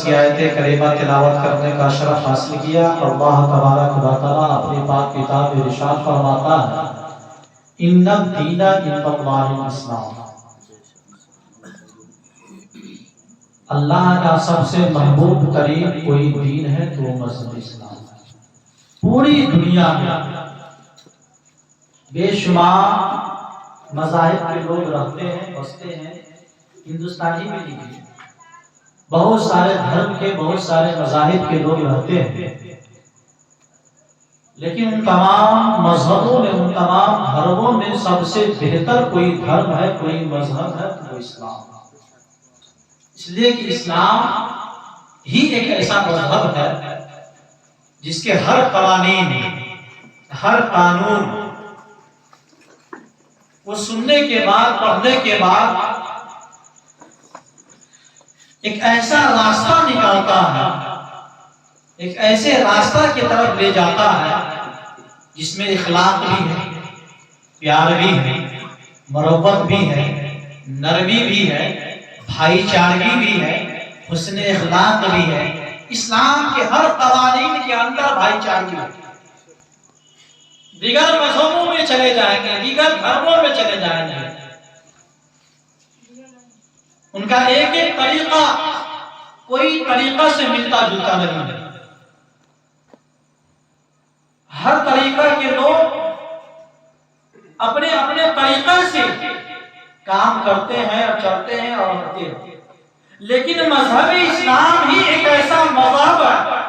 کی آیت کریمہ تلاوت کرنے کا شرف حاصل کیا۔ اللہ تبارک و تعالیٰ اپنی پاک کتاب میں ارشاد فرماتا ہے ان الدین عند اللہ الاسلام، اللہ کا سب سے محبوب ترین کوئی دین ہے تو وہ مذہب اسلام ہے۔ پوری دنیا میں بے شمار مذاہب کے لوگ رہتے ہیں، بستے ہیں، ہندوستانی میں نہیں، بہت سارے دھرم کے، بہت سارے مذاہب کے لوگ رہتے ہیں، لیکن ان تمام مذہبوں میں، ان تمام دھرموں میں سب سے بہتر کوئی دھرم ہے، کوئی مذہب ہے تو وہ اسلام ہے۔ اس لیے کہ اسلام ہی ایک ایسا مذہب ہے جس کے ہر قوانین، ہر قانون وہ سننے کے بعد، پڑھنے کے بعد ایک ایسا راستہ نکالتا ہے، ایک ایسے راستہ کی طرف لے جاتا ہے جس میں اخلاق بھی ہے، پیار بھی ہے، محبت بھی ہے، نرمی بھی ہے، بھائی چارگی بھی ہے، حسن اخلاق بھی ہے۔ اسلام کے ہر قوانین کے اندر بھائی چارگی ہے۔ دیگر مذہبوں میں چلے جائیں گے، دیگر دھرموں میں چلے جائیں گے، ان کا ایک ایک طریقہ کوئی طریقہ سے ملتا جلتا نہیں ہے۔ ہر طریقہ کے لوگ اپنے اپنے طریقے سے کام کرتے ہیں اور چلتے ہیں اور رہتے ہیں، لیکن مذہب اسلام ہی ایک ایسا مذہب ہے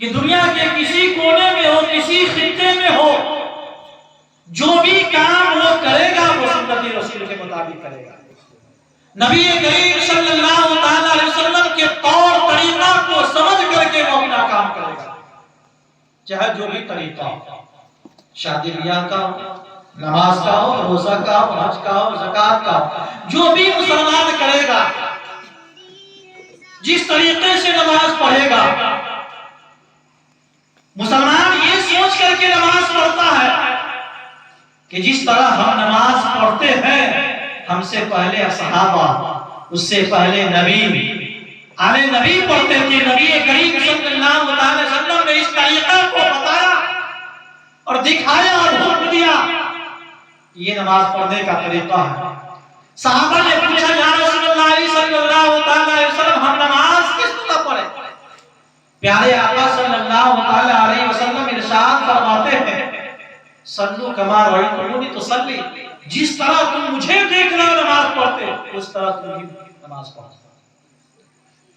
کہ دنیا کے کسی کونے میں ہو، کسی خطے میں ہو، جو بھی کام وہ کرے گا وہ سنت رسول کے مطابق کرے گا۔ نبی کریم صلی اللہ تعالی علیہ وسلم کے طور طریقہ کو سمجھ کر کے وہ اپنا کام کرے گا، چاہے جو بھی طریقہ ہو، شادی بیاہ کا ہو، نماز کا ہو، روزہ کا ہو، حج کا ہو، زکات کا ہو، جو بھی مسلمان کرے گا، جس طریقے سے نماز پڑھے گا، مسلمان یہ سوچ کر کے نماز پڑھتا ہے کہ جس طرح ہم نماز پڑھتے ہیں، ہم سے پہلے صحابہ، اس سے پہلے نبی، آنے نبی پڑھتے تھے، نبی کریم صلی اللہ علیہ وسلم نے اس طریقہ کو بتایا اور دکھایا اور حکم دیا کہ یہ نماز پڑھنے کا طریقہ ہے۔ صحابہ نے پوچھا یا رسول اللہ صلی اللہ علیہ وسلم ہم نماز کس طرح پڑھیں؟ پیارے آقا صلی اللہ علیہ وسلم ارشاد فرماتے ہیں صلو کما رأیتمونی تصلی، جس طرح تم مجھے دیکھ رہے ہو نماز پڑھتے اس طرح تم بھی نماز پڑھو۔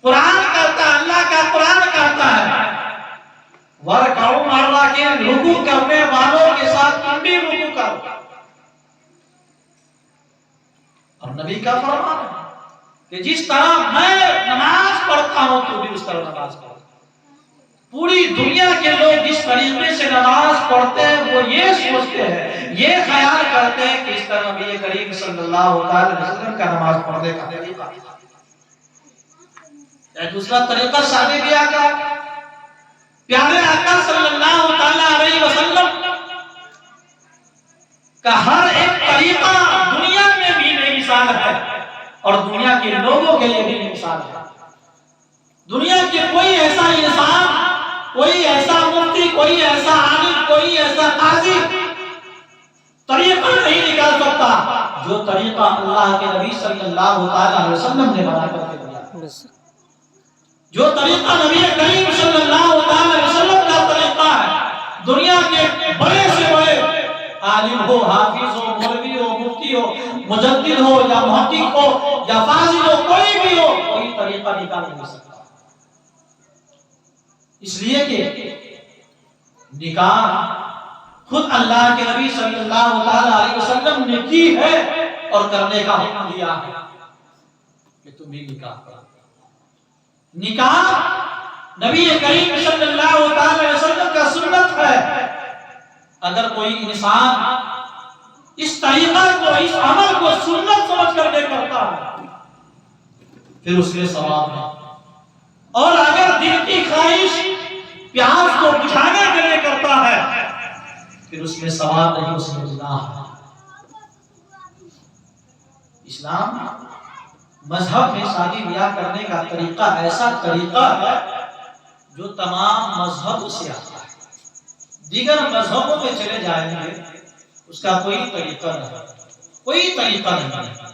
قرآن کہتا ہے، اللہ کا قرآن کہتا ہے وَرْكَعُوا مَعَ الرَّاكِعِينَ، رکوع کرنے والوں کے ساتھ تم بھی رکوع کرو۔ اور نبی کا فرمان ہے کہ جس طرح میں نماز پڑھتا ہوں تو بھی اس طرح نماز پڑھو۔ پوری دنیا کے لوگ جس طریقے سے نماز پڑھتے ہیں وہ یہ سوچتے ہیں، یہ خیال کرتے ہیں کہ اس طرح نبی کریم صلی اللہ علیہ وسلم کا نماز پڑھنے کا طریقہ ہے۔ دوسرا طریقہ شادی بیاہ کا، پیارے آقا صلی اللہ علیہ وسلم کا ہر ایک طریقہ دنیا میں بھی بے مثال ہے اور دنیا کے لوگوں کے لیے بھی بے مثال ہے۔ دنیا کے کوئی ایسا انسان، کوئی ایسا مفتی، کوئی ایسا عالم، کوئی ایسا قاضی طریقہ نہیں نکال سکتا جو طریقہ اللہ کے نبی صلی اللہ علیہ وسلم نے بنا کر کے دیا، جو طریقہ نبی کریم صلی اللہ علیہ وسلم کا طریقہ ہے۔ دنیا کے بڑے سے بڑے عالم ہو، حافظ ہو، مولوی ہو، مفتی ہو، مجدد ہو یا محقق ہو یا فاضل ہو، کوئی بھی ہو، کوئی طریقہ نکال نہیں سکتا۔ اس لیے کہ نکاح خود اللہ کے نبی صلی اللہ علیہ وسلم نے کی ہے اور کرنے کا حکم دیا ہے کہ تم بھی نکاح کرو۔ نکاح نبی کریم صلی اللہ علیہ وسلم کا سنت ہے۔ اگر کوئی انسان اس طریقہ کو، اس عمل کو سنت سمجھ کر کے کرتا ہے پھر اس میں ثواب ہے، اور اگر دل کی خواہش پیاس کو بجھانے کے لیے کرتا ہے پھر اس میں ثواب نہیں، اس میں گناہ ہے۔ اسلام مذہب میں شادی بیاہ کرنے کا طریقہ ایسا طریقہ ہے جو تمام مذہب سے آتا ہے، دیگر مذہبوں میں چلے جائیں گے اس کا کوئی طریقہ نہیں، کوئی طریقہ نہیں۔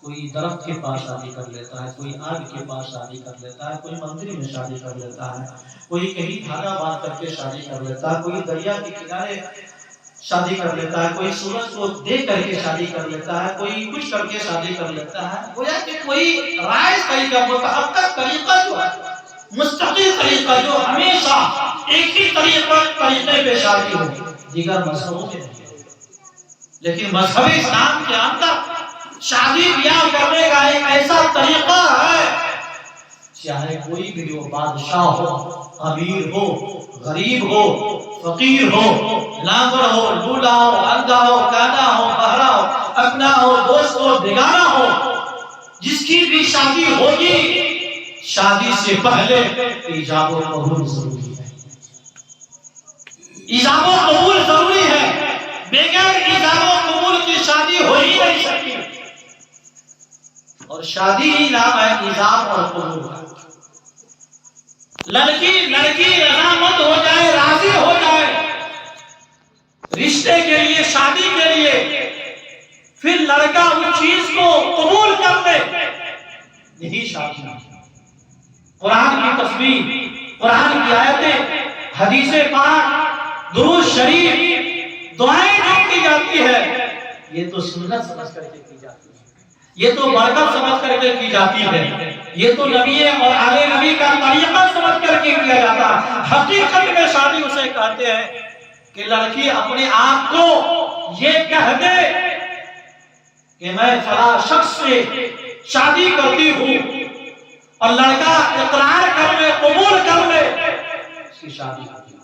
کوئی درخت کے پاس شادی کر لیتا ہے، کوئی آگ کے پاس شادی کر لیتا ہے، کوئی مندر میں شادی کر لیتا ہے، کوئی کہیں دھاگا باندھ کر کے شادی کر لیتا ہے، کوئی دریا کے کنارے شادی کر لیتا ہے، کوئی سورج کو دیکھ کر کے شادی کر لیتا ہے، کوئی کچھ کر کے شادی کر لیتا ہے۔ گویا کہ کوئی رائج طریقہ، متحقق طریقہ جو ہے، مستقل طریقہ جو ہمیشہ ایک ہی طریقے پہ شادی ہو، دیگر مذہبوں میں نہیں۔ لیکن مذہب اسلام کے اندر شادی بیاہ کرنے کا ایک ایسا طریقہ ہے، چاہے کوئی بھی ہو، بادشاہ ہو، امیر ہو، غریب ہو، فقیر ہو، لانگڑ ہو، لولا ہو، اندھا ہو، کانا ہو، بہرا ہو، اپنا ہو، دوست ہو، بیگانہ ہو، جس کی بھی شادی ہوگی، شادی سے پہلے ایجاب و قبول ضروری ہے۔ ایجاب و قبول ضروری ہے، بغیر ایجاب و قبول کی شادی ہو ہی نہیں سکتی۔ اور شادی ہی نام ہے ایجاب اور قبول۔ لڑکی رضامند ہو جائے، راضی ہو جائے رشتے کے لیے، شادی کے لیے، پھر لڑکا اس چیز کو قبول کر لے، یہی شادی ہے۔ قرآن کی تصویر، قرآن کی آیتیں، حدیث پاک، درود شریف، دعائیں جو کی جاتی ہے، یہ تو سنت سمجھ کر کے کی جاتی ہے، یہ تو برکت سمجھ کر کے کی جاتی ہے، یہ تو نبی اور آل نبی کا طریقہ سمجھ کر کے کیا جاتا ہے۔ حقیقت میں شادی اسے کہتے ہیں کہ لڑکی اپنے آپ کو یہ کہہ دے کہ میں فلاں شخص سے شادی کرتی ہوں، اور لڑکا اقرار کر لے، قبول کر لے، اس کی شادی ہوتی ہے۔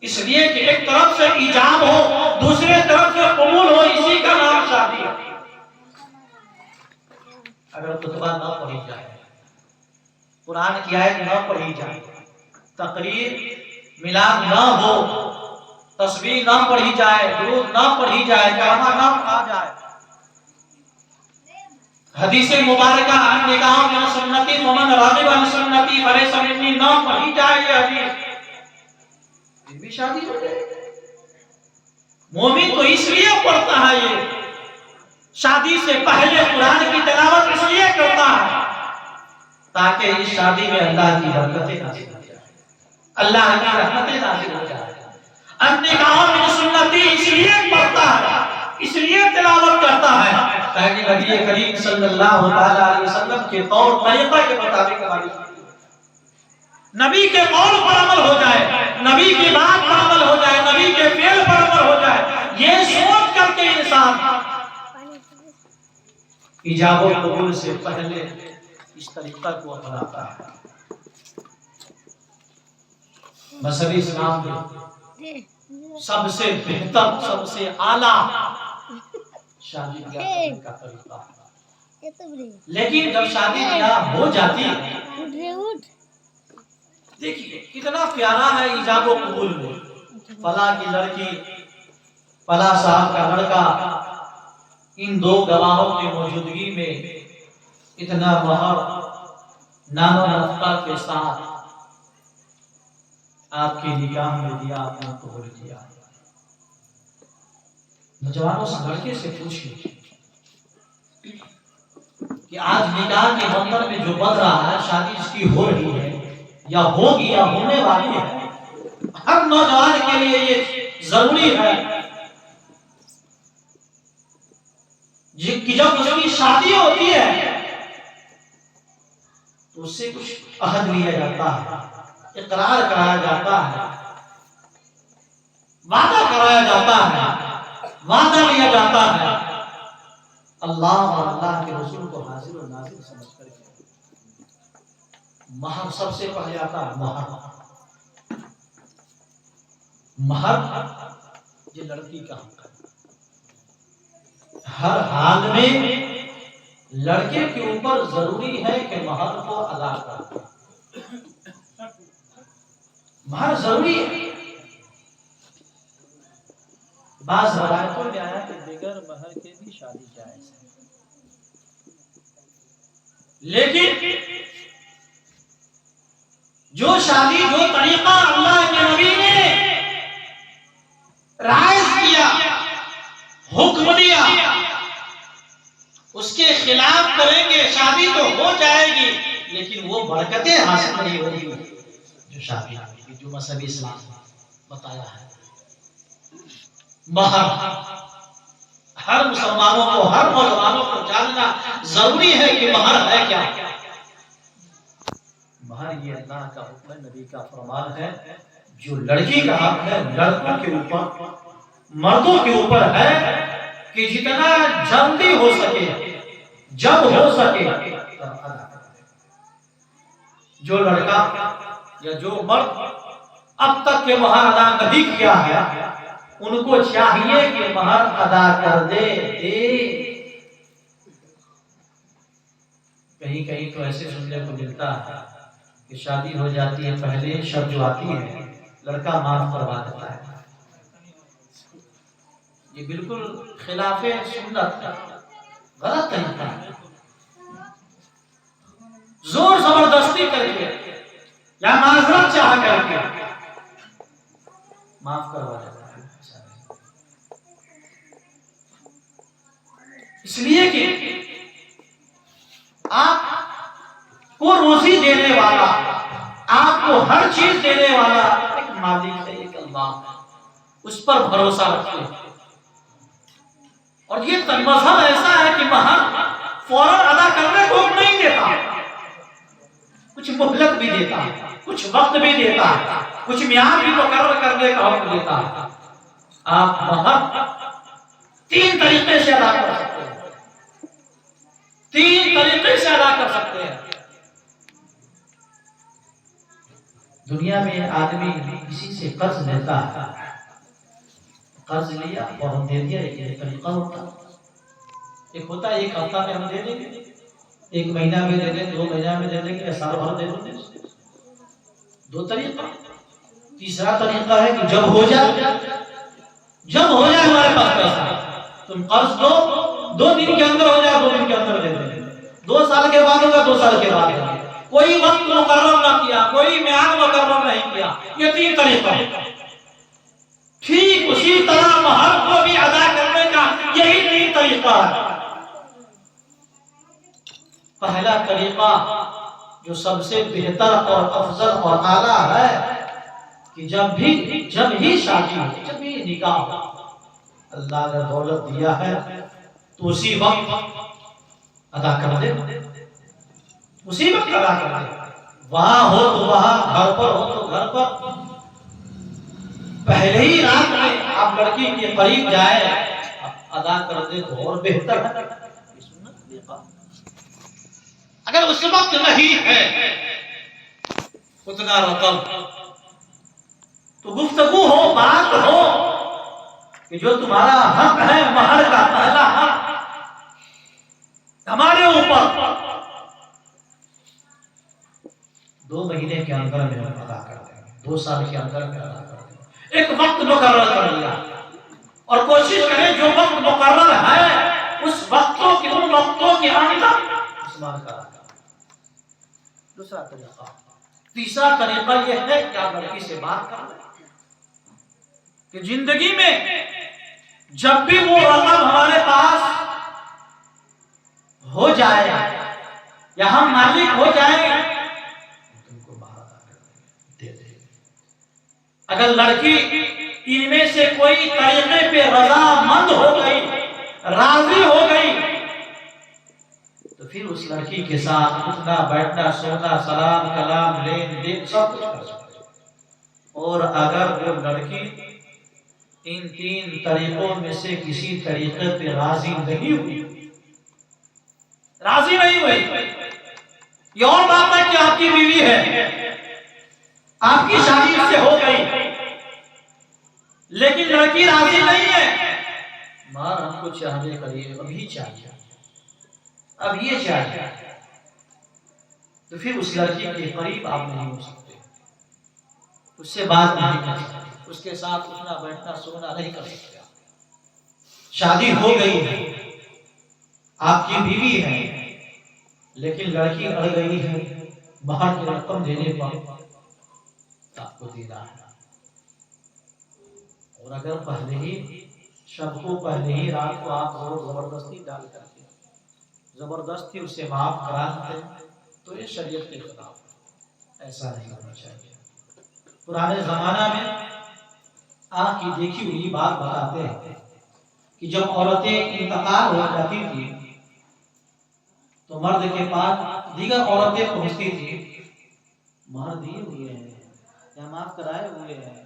اس لیے کہ ایک طرف سے ایجاب ہو، دوسرے طرف سے قبول ہو، اسی کا نام شادی ہے۔ اگر خطبہ نہ پڑھی جائے، قرآن کی آیت نہ پڑھی جائے، تقریر میلاد نہ ہو، تسبیح نہ پڑھی جائے، درود نہ پڑھی جائے، کلمہ نہ پڑھا جائے، حدیث مبارکہ نکاح من سنتی فمن راغب عن سنتی فلیس منی نہ پڑھی جائے، یہ حدیث پھر بھی شادی ہو جائے۔ مومن تو اس لیے پڑھتا ہے، یہ شادی سے پہلے قرآن کی تلاوت اس لیے کرتا ہے تاکہ اس شادی میں اللہ کی برکتیں نازل ہو جائے، اللہ کی رحمتیں نازل ہو جائے۔ النکاح من سنتی اس لیے پڑھتا ہے، اس لیے تلاوت کرتا ہے تاکہ نبی کریم صلی اللہ علیہ وسلم کے طور طریقہ کے مطابق ہماری شادی ہو، نبی کے قول پر عمل ہو جائے، نبی کی بات پر عمل ہو جائے، نبی کے فعل پر عمل ہو جائے۔ یہ سوچ کر کے انسان ایجاب و قبول سے پہلے اس طریقہ کو اپناتا ہے۔ مذہب اسلام میں سب سے بہتر، سب سے اعلیٰ شادی بیاہ کرنے کا طریقہ ہے۔ لیکن جب شادی بیاہ ہو جاتی ہے، دیکھیے کتنا پیارا ہے ایجاب و قبول میں، فلاں کی لڑکی، فلاں صاحب کا لڑکا، ان دو گواہوں کی موجودگی میں اتنا مہر نام و نفقہ کے ساتھ آپ کے نکاح میں دیا، آپ نے قبول کیا۔ نوجوانوں سے لڑکے سے پوچھیں کہ آج نکاح کے منظر میں جو بن رہا ہے، شادی اس کی ہو رہی ہے یا ہوگی یا ہونے والی ہے، ہر نوجوان کے لیے یہ ضروری ہے کہ جب اس کی شادی ہوتی ہے تو اس سے کچھ عہد لیا جاتا ہے، اقرار کرایا جاتا ہے، وعدہ کرایا جاتا ہے، وعدہ لیا جاتا ہے، اللہ اور اللہ کے رسول کو حاضر و ناظر سمجھ کر کے۔ مہر سب سے پہلے آتا ہے، مہر یہ لڑکی کا حق ہے۔ ہر حال میں لڑکے کے اوپر ضروری ہے کہ مہر کو ادا کرے، مہر ضروری ہے۔ بعض روایتوں میں آیا کہ بغیر مہر کے بھی شادی جائز ہے۔ لیکن جو شادی، جو طریقہ اللہ کے نبی نے رائج کیا، حکم دیا، اس کے خلاف کریں گے شادی تو ہو جائے گی لیکن وہ برکتیں حاصل نہیں ہوگی جو شادی ہوگی، جو مذہب اسلام بتایا ہے۔ مہر ہر مسلمانوں کو، ہر نوجوانوں کو جاننا ضروری ہے کہ مہر ہے کیا۔ مہر یہ اللہ کا حکم ہے، نبی کا فرمان ہے، جو لڑکی کا حق ہے لڑکوں کے اوپر، مردوں کے اوپر ہے کہ جتنا جلدی ہو سکے، جب ہو سکے جو لڑکا یا جو مرد اب تک کے مہر ادا نہیں کیا ہے ان کو چاہیے کہ مہر ادا کر دے۔ کہیں کہیں تو ایسے سننے کو ملتا ہے کہ شادی ہو جاتی ہے، پہلے شب جو آتی ہے لڑکا معاف کروا دیتا ہے۔ یہ بالکل خلاف سنت، غلط طریقہ ہے۔ زور زبردستی کر کے یا معذرت چاہ کر کے معاف کروا دیتا ہے۔ اس لیے کہ آپ کو روزی دینے والا، آپ کو ہر چیز دینے والا ایک مالک ہے، ایک اللہ، اس پر بھروسہ رکھیں۔ اور یہ مذہب ایسا ہے کہ مہر فوراً ادا کرنے کو نہیں دیتا، کچھ مہلت بھی دیتا ہے، کچھ وقت بھی دیتا ہے، کچھ میعاد بھی مقرر کرنے کا حکم دیتا ہے۔ آپ مہر 3 طریقے سے ادا کر سکتے ہیں، 3 طریقے سے ادا کر سکتے ہیں۔ دنیا میں آدمی کسی سے قرض لیتا ہے، قرض لیا اور ہم دے دیا، ایک طریقہ ہوتا ہے۔ ایک ہوتا ہے 1 ہفتہ میں ہم دے دیں گے، 1 مہینہ میں دے دیں گے، 2 مہینہ میں دے دیں گے، سال بھر دے دیں گے۔ 2 طریقہ۔ تیسرا طریقہ ہے کہ جب ہو جائے ہمارے پاس پیسہ، تم قرض دو، 2 دن کے اندر ہو جائے 2 دن کے اندر دے دیں گے، 2 سال کے بعد ہوگا 2 سال کے بعد ہوگا، کوئی وقت مقرر نہ کیا، کوئی میعاد مقرر نہیں کیا۔ یہ 3 طریقہ ہے۔ ٹھیک اسی طرح مہر کو بھی ادا کرنے کا یہی 3 طریقہ ہے۔ پہلا طریقہ جو سب سے بہتر اور افضل اور اعلیٰ ہے کہ جب ہی شادی ہو، جب بھی نکاح ہو، اللہ نے دولت دیا ہے تو اسی وقت ادا کر دے، اسی وقت ادا کر دے۔ وہاں ہو تو وہاں، گھر پر ہو تو گھر پر، پہلے ہی رات میں آپ لڑکی کے قریب جائے ادا کر دے تو اور بہتر ہے۔ اگر اس وقت نہیں ہے اتنا رقم تو گفتگو ہو، بات ہو کہ جو تمہارا حق ہے مہر کا، پہلا حق ہمارے اوپر 2 مہینے کے اندر میں ادا کر دیں گے، 2 سال کے اندر میں ادا کر دیں گے۔ ایک وقت مقرر کر لیا اور کوشش کریں جو وقت مقرر ہے اس وقتوں کے، ان وقتوں کے اندر اسمان کا۔ دوسرا طریقہ۔ تیسرا طریقہ یہ ہے کہ آپ لڑکی سے بات کر لیں کہ زندگی میں جب بھی وہ رقم ہمارے پاس ہو جائے یا ہم مالک ہو جائیں تم کو مہر ادا کر دیں گے، دے دیں۔ اگر لڑکی ان میں سے کوئی طریقے پہ رضا مند ہو گئی، راضی ہو گئی تو پھر اس لڑکی کے ساتھ اٹھنا بیٹھنا، سونا، سلام کلام، لین دین سب کچھ کر سکتے ہیں۔ اور اگر وہ لڑکی ان 3 طریقوں میں سے کسی طریقے پہ راضی نہیں ہوئی، یہ اور بات ہے کہ آپ کی بیوی ہے، آپ کی شادی اس سے ہو گئی لیکن لڑکی راضی نہیں ہے، مہر ہم کو چاہیے، کریے ابھی چاہیے، اب یہ چاہیے، تو پھر اس لڑکی کے قریب آپ نہیں ہو سکتے، اس سے بات نہیں کر سکتے، اس کے ساتھ اٹھنا بیٹھنا سونا نہیں کر سکتے۔ شادی ہو گئی ہے، آپ کی بیوی ہے لیکن لڑکی اڑ گئی ہے، مہر کی رقم دینے پر آپ کو دینا ہے، اور اگر پہلے ہی شب کو پہلے ہی رات کو آپ زبردستی ڈال کر کے زبردستی اسے معاف کرا دیتے تو یہ شریعت کے خلاف ہے، ایسا نہیں ہونا چاہیے۔ پرانے زمانہ میں آنکھ کی دیکھی ہوئی بات بتاتے ہیں کہ جب عورتیں انتقال ہو جاتی تھی تو مرد کے پاس دیگر عورتیں پہنچتی تھی، مہر دیے ہوئے ہیں یا معاف کرائے ہوئے ہیں،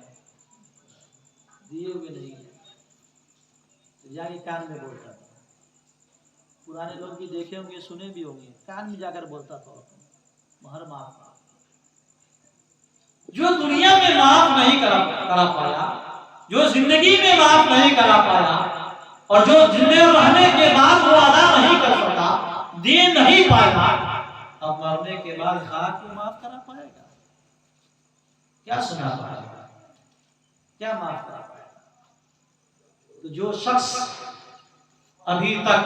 دیے ہوئے نہیں ہیں، جا کے کان میں بولتا تھا۔ پرانے لوگ بھی دیکھے ہوں گے، سنے بھی ہوں گے، کان میں جا کر بولتا تھا مہر معاف۔ جو دنیا میں معاف نہیں کرا پایا، جو زندگی میں معاف نہیں کرا پایا، اور جو زندہ رہنے کے بعد وہ ادا نہیں کر سکا، دے نہیں پایا، اب مرنے کے بعد خاک کو معاف کرا پائے گا؟ کیا سنا پائے گا؟ کیا معاف کرا پائے گا؟ تو جو شخص ابھی تک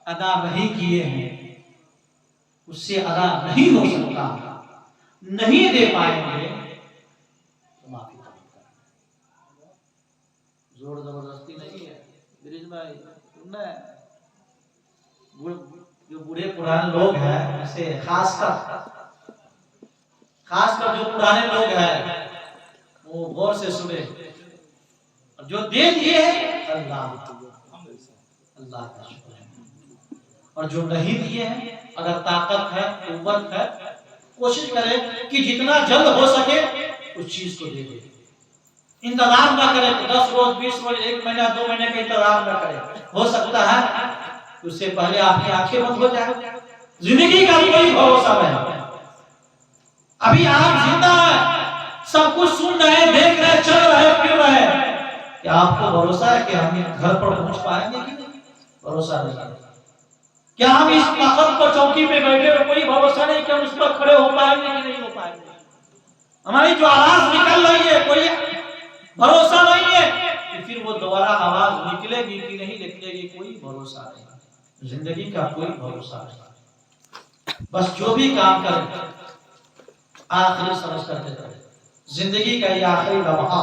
ادا نہیں کیے ہیں اس سے ادا نہیں ہو سکتا، نہیں دے پائیں گے تو معافی کریں۔ زور زبردستی نہیں ہے برج بھائی، سننا ہے۔ جو بوڑھے پرانے لوگ ہیں اسے خاص کر جو پرانے لوگ ہیں وہ غور سے سنے، جو دے دیے اللہ کا شکر ہے، اور جو نہیں دیے ہیں اگر طاقت ہے، قوت ہے، کوشش کرے کہ جتنا جلد ہو سکے اس چیز کو دے دے، انتظار نہ کرے 10 روز 20 روز 1 مہینہ 2 مہینے کا انتظار نہ کرے، ہو سکتا ہے اس سے پہلے آپ کی آنکھیں بند ہو جائے۔ زندگی کا کوئی بھروسہ نہیں، ابھی آپ زندہ ہیں، سب کچھ سن رہے، دیکھ رہے، چل رہے، پھر رہے، کیا آپ کو بھروسہ ہے کہ ہم گھر پر پہنچ پائیں گے کہ نہیں؟ بھروسہ نہیں ہے۔ کیا ہم اس وقت کو چوکی پہ بیٹھے ہوئے کوئی بھروسہ نہیں کہ ہم اس پر کھڑے ہو پائیں گے کہ نہیں ہو پائیں گے؟ ہماری جو آواز نکل رہی ہے کوئی بھروسہ نہیں ہے کہ پھر وہ دوبارہ آواز نکلے گی کہ نہیں نکلے گی، کوئی بھروسہ نہیں۔ زندگی کا کوئی بھروسہ نہیں، بس جو بھی کام کریں آخری سمجھ کر کے کریں۔ زندگی کا یہ آخری لمحہ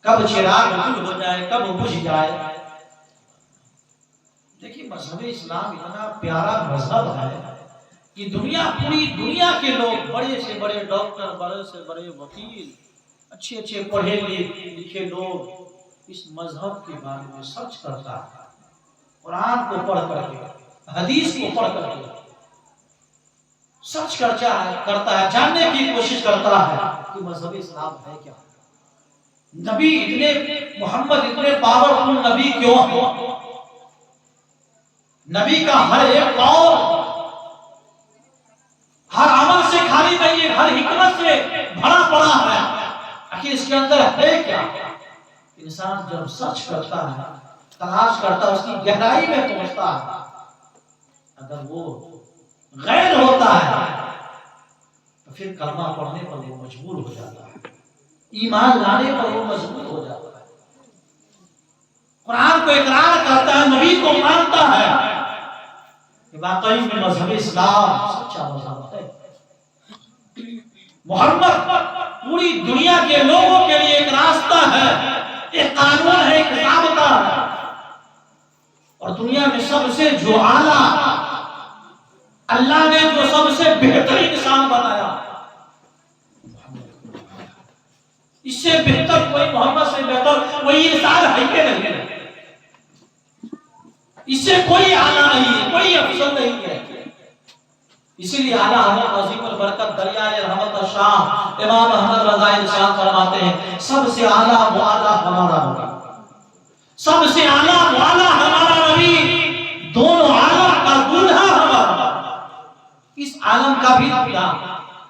کب چراغ گل ہو جائے، کب بجھ جائے۔ دیکھیے مذہب اسلام اتنا پیارا مذہب ہے کہ پوری دنیا کے لوگ، بڑے سے بڑے ڈاکٹر، بڑے سے بڑے وکیل، اچھے پڑھے لکھے لوگ اس مذہب کے بارے میں سرچ کرتا ہے، قرآن کو پڑھ کر کے، حدیث کو پڑھ کر کے سرچ کرتا ہے، جاننے کی کوشش کرتا ہے کہ مذہب اسلام ہے کیا، نبی محمد اتنے پاورفل نبی کیوں ہے، نبی کا ہر ایک قول ہر عمل سے خالی نہیں ہے، ہر حکمت سے بھرا پڑا ہے، آخر اس کے اندر ہے کیا؟ انسان جب سرچ کرتا ہے، تلاش کرتا ہے، اس کی گہرائی میں پہنچتا ہے، اگر وہ غیر ہوتا ہے تو پھر کلمہ پڑھنے پر وہ مجبور ہو جاتا ہے، ایمان لانے پر وہ مجبور ہو جاتا ہے، قرآن کو اقرار کرتا ہے، نبی کو مانتا ہے کہ واقعی میں مذہب اسلام سچا مذہب ہے۔ محمد پوری دنیا کے لوگوں کے لیے ایک راستہ ہے، ایک قانون ہے، ایک ضابطہ ہے، اور دنیا میں سب سے جو اعلیٰ اللہ نے جو سب سے بہتر انسان بنایا، اس سے بہتر کوئی، محمد سے بہتر کوئی انسان ہے کہ نہیں؟ اس سے کوئی اعلیٰ نہیں ہے، کوئی افضل نہیں ہے۔ اسی لیے اعلیٰ حضرت عظیم البرکت دریائے رحمت شاہ امام احمد رضا ارشاد فرماتے ہیں، سب سے اعلیٰ معالیٰ ہمارا نبی، سب سے اعلیٰ معالیٰ ہمارا نبی، دونوں عالم کا دولہا ہمارا، اس عالم کا بھی دولہا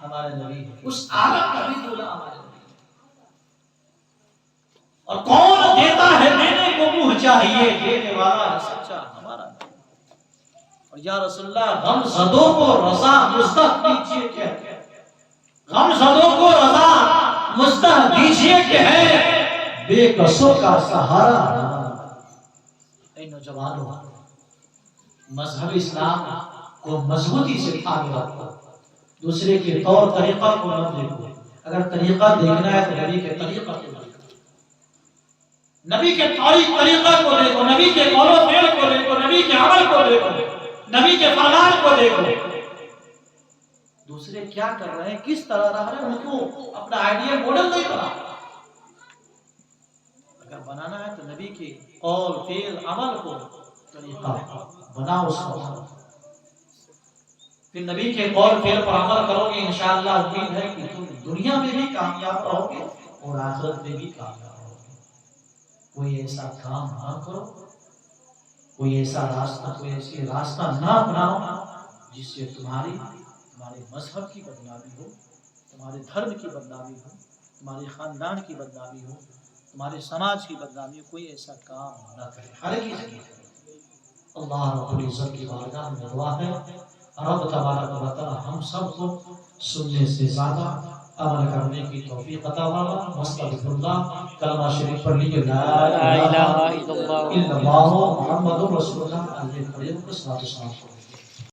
ہمارے نبی ہے، اس عالم کا بھی دولہا ہمارے نبی ہے۔ اور کون دیتا ہے، دینے کو منہ چاہیے، دینے والا سچا ہمارا نبی۔ اور یا رسول اللہ غم زدوں کو رضا مزدہ دیجئے کہ ہے، غم زدوں کو رضا مزدہ دیجئے کہ ہے، بے کسوں کا سہارا ہمارا۔ اے نوجوانوں، مذہب اسلام کو مضبوطی سے تھامے رکھو، دوسرے کے طور طریقہ کو نہ دیکھو۔ اگر طریقہ دیکھنا ہے تو نبی کے طریقہ کو دیکھو، نبی کے طریقہ کو دیکھو، نبی کے قول و فعل کو دیکھو، نبی کے عمل کو دیکھو، نبی کے فرمان کو دیکھو۔ دوسرے کیا کر رہے ہیں، کس طرح رہ رہے ہیں، ان کو اپنا آئیڈیا ماڈل نہیں بنا۔ اگر بنانا ہے تو نبی کے قول فعل عمل کو طریقہ بناؤ، اس کو پھر نبی کے قول فعل پر عمل کرو گے، انشاءاللہ امید ہے کہ تم دنیا میں بھی کامیاب رہو گے اور آخرت میں بھی کامیاب رہو گے۔ کوئی ایسا کام نہ کرو، کوئی ایسا راستہ، کوئی ایسی راستہ نہ اپناؤ جس سے تمہارے مذہب کی بدنامی ہو، تمہارے دھرم کی بدنامی ہو، تمہارے خاندان کی بدنامی ہو، تمہارے سماج کی بدنامی ہو۔ کوئی ایسا کام نہ کرے، ہر ایک چیز نہیں کرے۔ اللہ رب العزت کی بارگاہ میں دعا ہے، رب تبارک و تعالی ہم سب کو سننے سے زیادہ عمل کرنے کی توفیق عطا فرمائے۔ مستغفر اللہ، کلمہ شریف پڑھ لیجیے، لا الہ الا اللہ محمد رسول اللہ علیہ وسلم۔